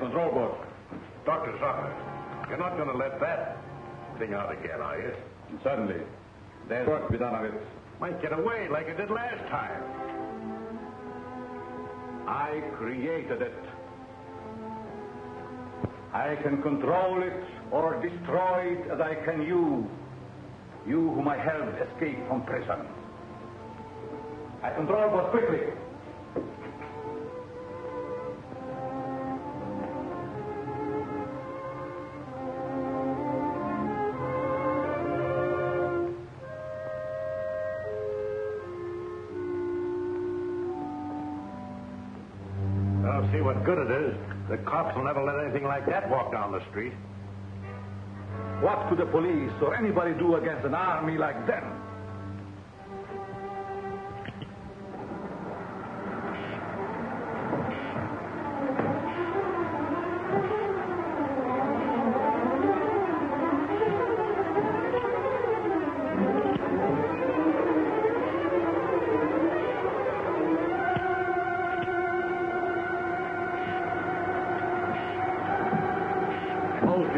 control board. Dr. Zorka, you're not going to let that thing out again, are you? Certainly. There's work to be done of it. Might get away like it did last time. I created it. I can control it or destroy it as I can you. You whom I helped escape from prison. I control both quickly. I'll see what good it is. The cops will never let anything like that walk down the street. What could the police or anybody do against an army like them?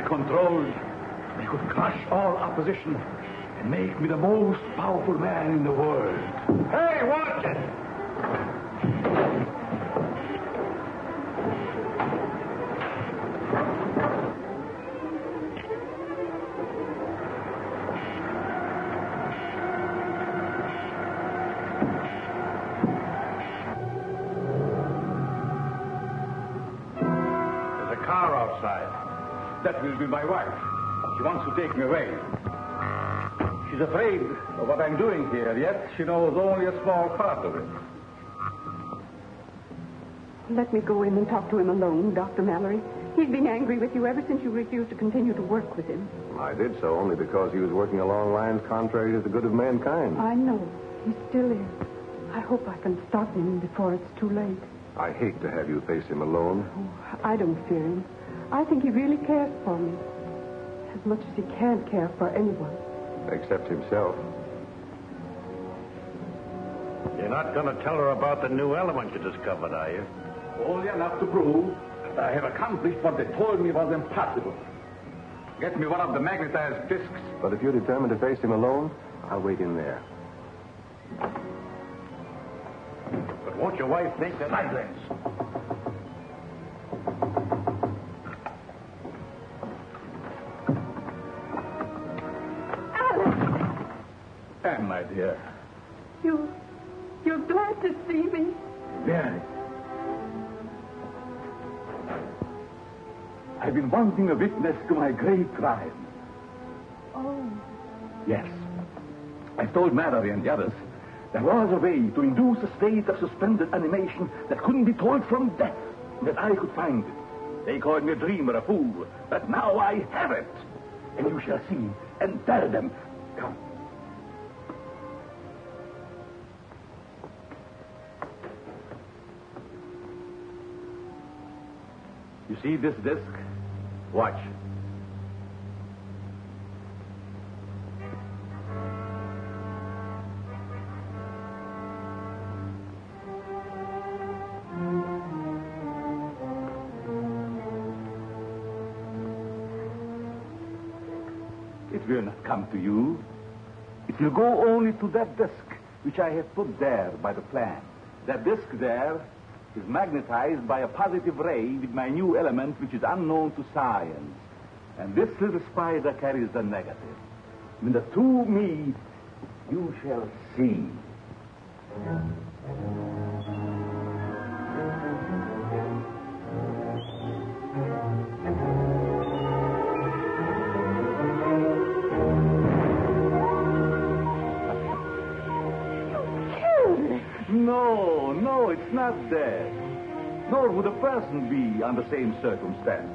Controlled, they could crush all opposition and make me the most powerful man in the world. Hey, watch it! There's a car outside. That will be my wife. She wants to take me away. She's afraid of what I'm doing here, yet she knows only a small part of it. Let me go in and talk to him alone, Dr. Mallory. He's been angry with you ever since you refused to continue to work with him. I did so only because he was working along lines contrary to the good of mankind. I know. He still is. I hope I can stop him before it's too late. I hate to have you face him alone. Oh, I don't fear him. I think he really cares for me. As much as he can't care for anyone. Except himself. You're not going to tell her about the new element you discovered, are you? Only enough to prove that I have accomplished what they told me was impossible. Get me one of the magnetized discs. But if you're determined to face him alone, I'll wait in there. But won't your wife think that... Silence. Anne, my dear. You're glad to see me? Very. I've been wanting a witness to my great crime. Oh. Yes. I've told Mallory and the others there was a way to induce a state of suspended animation that couldn't be told from death, that I could find it. They called me a dreamer, a fool, but now I have it. And you shall see and tell them. Come. You see this disc? Watch. It will not come to you. It will go only to that disc which I have put there by the plan. That disc there is magnetized by a positive ray with my new element which is unknown to science. And this little spider carries the negative. When the two meet, you shall see. No, it's not dead. Nor would a person be under the same circumstances.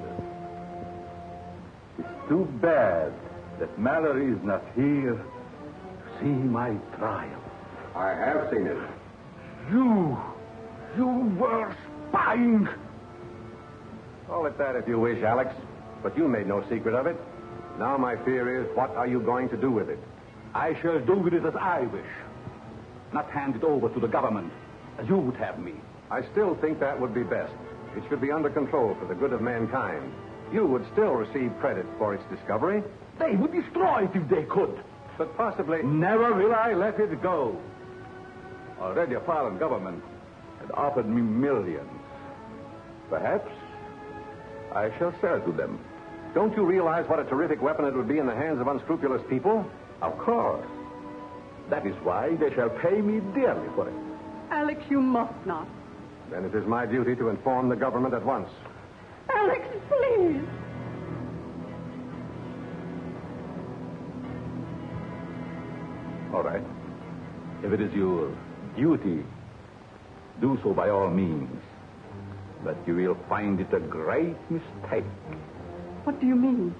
It's too bad that Mallory is not here to see my trial. I have seen it. You were spying. Call it that if you wish, Alex. But you made no secret of it. Now my fear is, what are you going to do with it? I shall do with it as I wish. Not hand it over to the government, as you would have me. I still think that would be best. it should be under control for the good of mankind, you would still receive credit for its discovery. They would destroy it if they could. But possibly... Never will I let it go. Already a foreign government had offered me millions. Perhaps I shall sell to them. Don't you realize what a terrific weapon it would be in the hands of unscrupulous people? Of course. That is why they shall pay me dearly for it. Alex, you must not. Then it is my duty to inform the government at once. Alex, please. All right. If it is your duty, do so by all means. But you will find it a great mistake. What do you mean?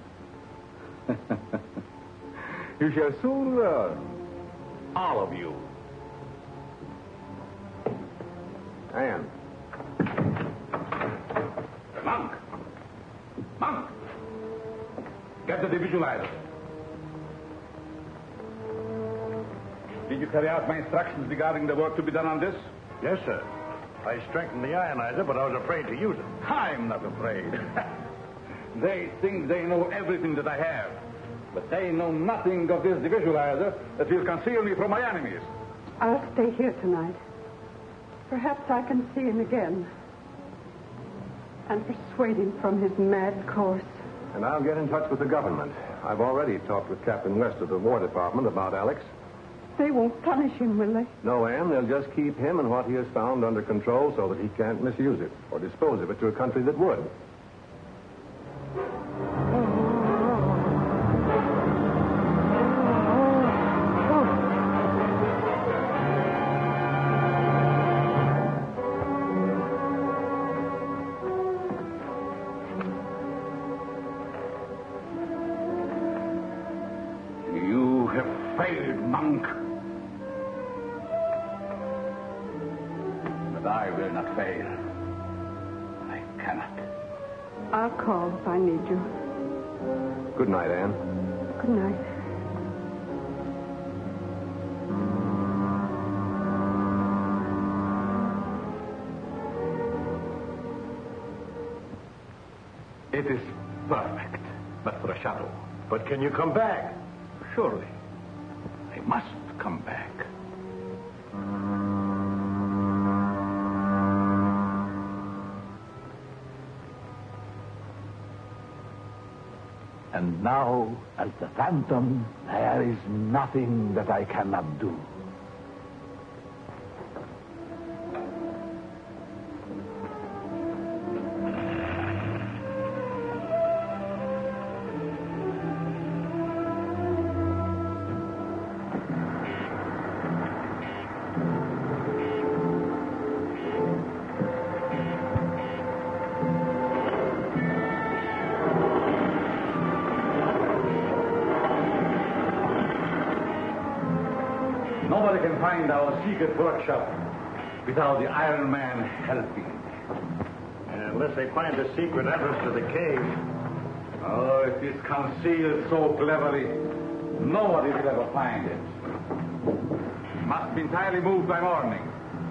You shall soon learn. All of you. Anne. Monk! Monk! Get the visualizer. Did you carry out my instructions regarding the work to be done on this? Yes, sir. I strengthened the ionizer, but I was afraid to use it. I'm not afraid. They think they know everything that I have. But they know nothing of this visualizer that will conceal me from my enemies. I'll stay here tonight. Perhaps I can see him again. And persuade him from his mad course. And I'll get in touch with the government. I've already talked with Captain West of the War Department about Alex. They won't punish him, will they? No, Anne, they'll just keep him and what he has found under control so that he can't misuse it or dispose of it to a country that would. You have failed, Monk. But I will not fail. I cannot. I'll call if I need you. Good night, Anne. Good night. It is perfect, but for a shadow. But can you come back? Surely. I must come back. And now, as the Phantom, there is nothing that I cannot do. Nobody can find our secret workshop without the Iron Man helping. Unless they find the secret entrance to the cave. Oh, it is concealed so cleverly, nobody will ever find it. Must be entirely moved by morning.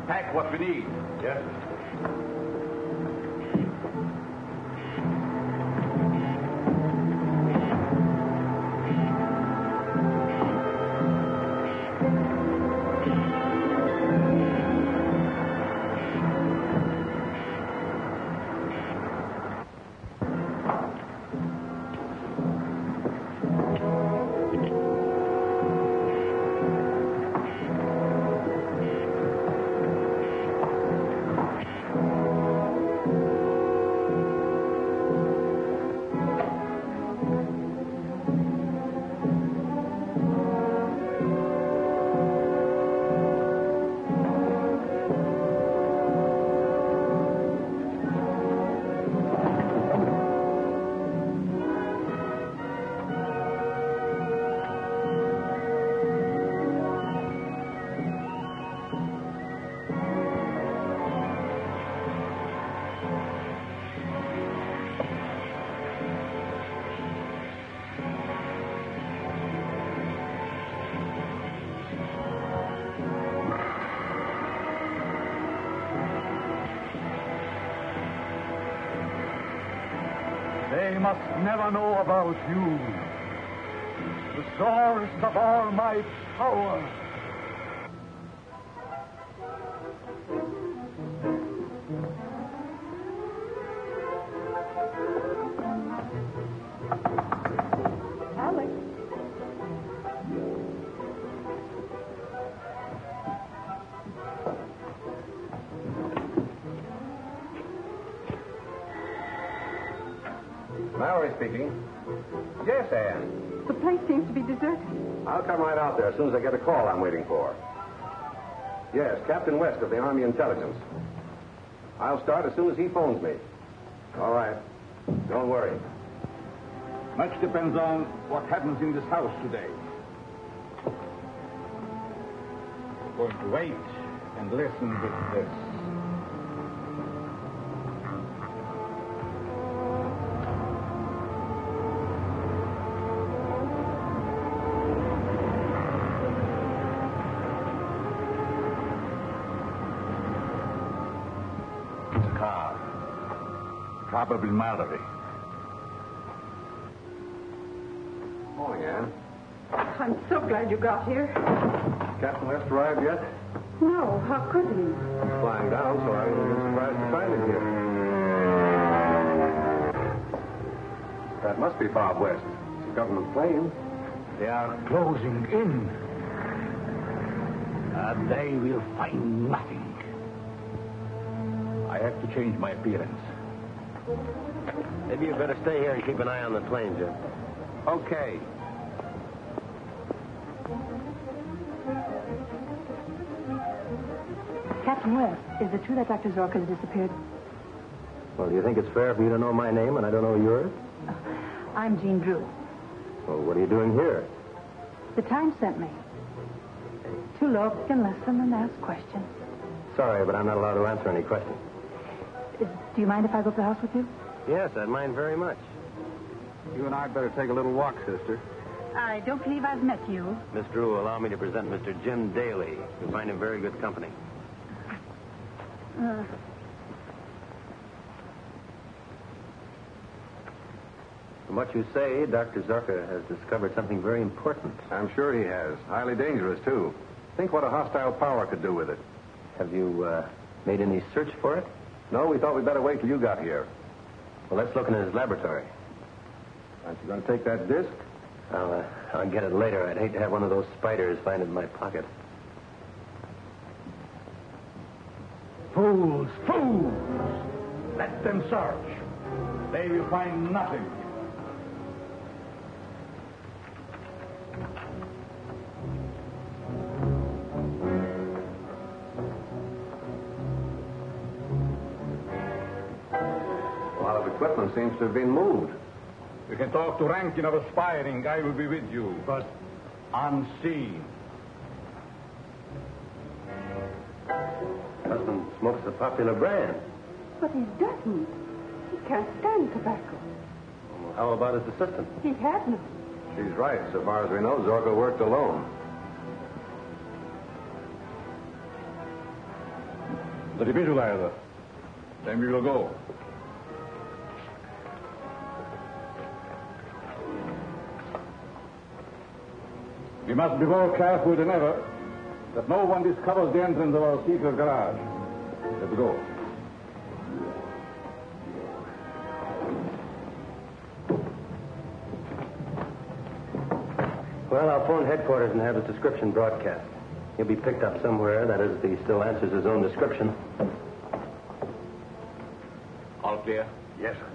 Pack what we need. Yes. They must never know about you. The source of all my power. Alex. Mallory speaking. Yes, Anne. The place seems to be deserted. I'll come right out there as soon as I get a call I'm waiting for. Yes, Captain West of the Army Intelligence. I'll start as soon as he phones me. All right. Don't worry. Much depends on what happens in this house today. We're going to wait and listen with this. Probably Mallory. Morning, Anne. I'm so glad you got here. Captain West arrived yet? No, how could he? He's flying down, so I wouldn't be surprised to find him here. That must be Bob West. It's a government plane. They are closing in. They will find nothing. I have to change my appearance. Maybe you better stay here and keep an eye on the plane, Jim. Okay. Captain West, is it true that Dr. Zorka has disappeared? Well, do you think it's fair for you to know my name and I don't know yours? I'm Jean Drew. Well, what are you doing here? The Times sent me to look and listen and ask questions. Sorry, but I'm not allowed to answer any questions. Do you mind if I go up to the house with you? Yes, I'd mind very much. You and I'd better take a little walk, sister. I don't believe I've met you. Miss Drew, allow me to present Mr. Jim Daly. You'll find him very good company. From what you say, Dr. Zorka has discovered something very important. I'm sure he has. Highly dangerous, too. Think what a hostile power could do with it. Have you made any search for it? No, we thought we'd better wait till you got here. Well, let's look in his laboratory. Aren't you going to take that disc? I'll get it later. I'd hate to have one of those spiders find it in my pocket. Fools, fools! Let them search. They will find nothing. A lot of equipment seems to have been moved. We can talk to Rankin of Aspiring. I will be with you, but unseen. Husband smokes a popular brand. But he doesn't. He can't stand tobacco. Well, how about his assistant? He had none. She's right. So far as we know, Zorka worked alone. The defibrillator. Then we will go. We must be more careful than ever that no one discovers the entrance of our secret garage. Let's go. Well, I'll phone headquarters and have his description broadcast. He'll be picked up somewhere. That is, if he still answers his own description. All clear? Yes, sir.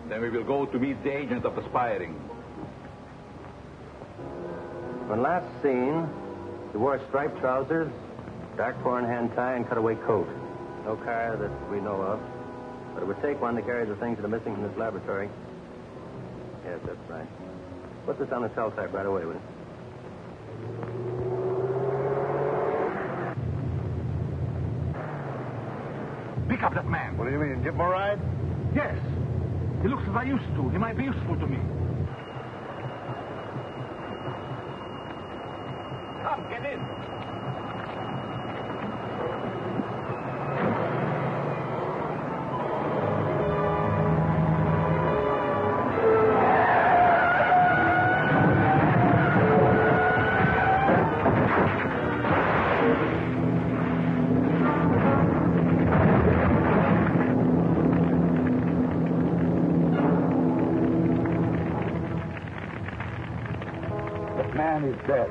Then we will go to meet the agent of Aspiring. When last seen, he wore striped trousers, dark four-in-hand tie, and cutaway coat. No car that we know of. But it would take one to carry the things that are missing from this laboratory. Yes, that's right. Put this on the cell type right away, will you? Pick up that man. What do you mean? Give him a ride? Yes. He looks as I used to. He might be useful to me. Come, get in. man is dead.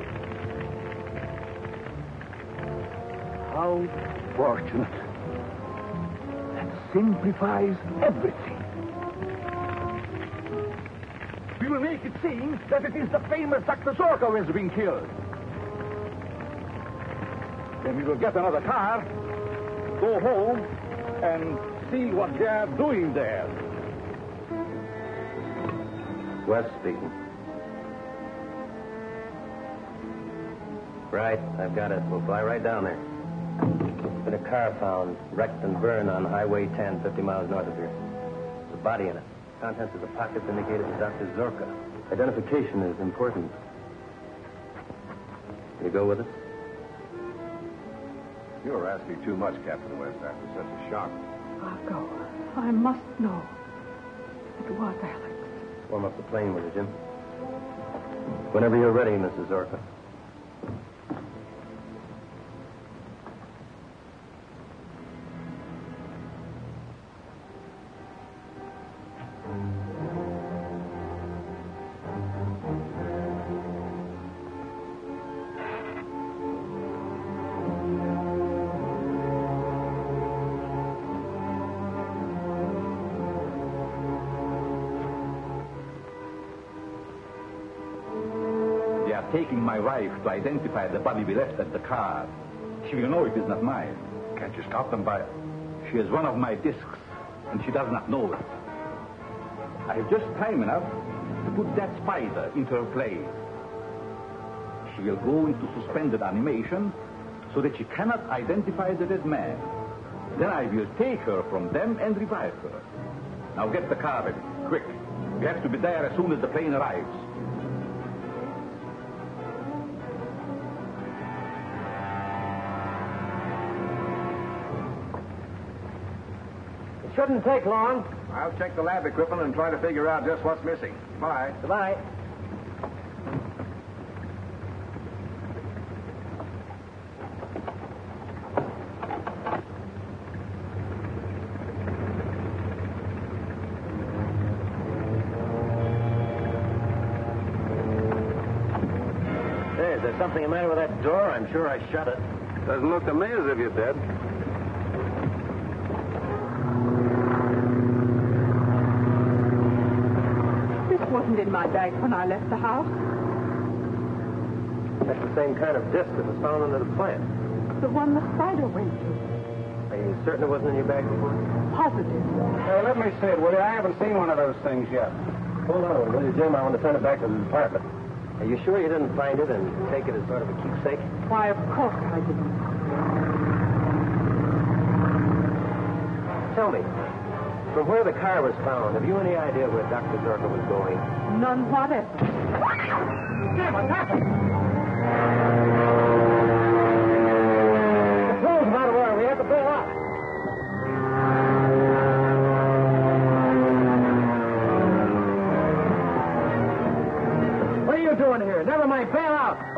How fortunate. That simplifies everything. We will make it seem that it is the famous Dr. Zorka who has been killed. Then we will get another car, go home, and see what they are doing there. West speaking. Right, I've got it. We'll fly right down there. Been a car found, wrecked and burned on Highway 10, 50 miles north of here. There's a body in it. Contents of the pockets indicated to Dr. Zorka. Identification is important. You go with us? You're asking too much, Captain West, after such a shock. I'll go. I must know. It was Alex. Warm up the plane with you, Jim. Whenever you're ready, Mrs. Zorka. Taking my wife to identify the body we left at the car. She will know it is not mine. Can't you stop them by... She is one of my discs, and she does not know it. I have just time enough to put that spider into her place. She will go into suspended animation so that she cannot identify the dead man. Then I will take her from them and revive her. Now get the car ready, quick. We have to be there as soon as the plane arrives. Shouldn't take long. I'll check the lab equipment and try to figure out just what's missing. Bye. Goodbye. Hey, is there something the matter with that door? I'm sure I shut it. Doesn't look to me as if you did. Wasn't in my bag when I left the house. That's the same kind of disc that was found under the plant. The one the spider went to. Are you certain it wasn't in your bag before? Positive. Let me see it, will you? I haven't seen one of those things yet. Hold on, will you, Jim? I want to send it back to the department. Are you sure you didn't find it and take it as sort of a keepsake? Why, of course I didn't. Tell me, from where the car was found, have you any idea where Dr. Zorka was going? None whatever. Jim, what's happened? The crew's about to wire. We have to bail out. What are you doing here? Never mind, bail out.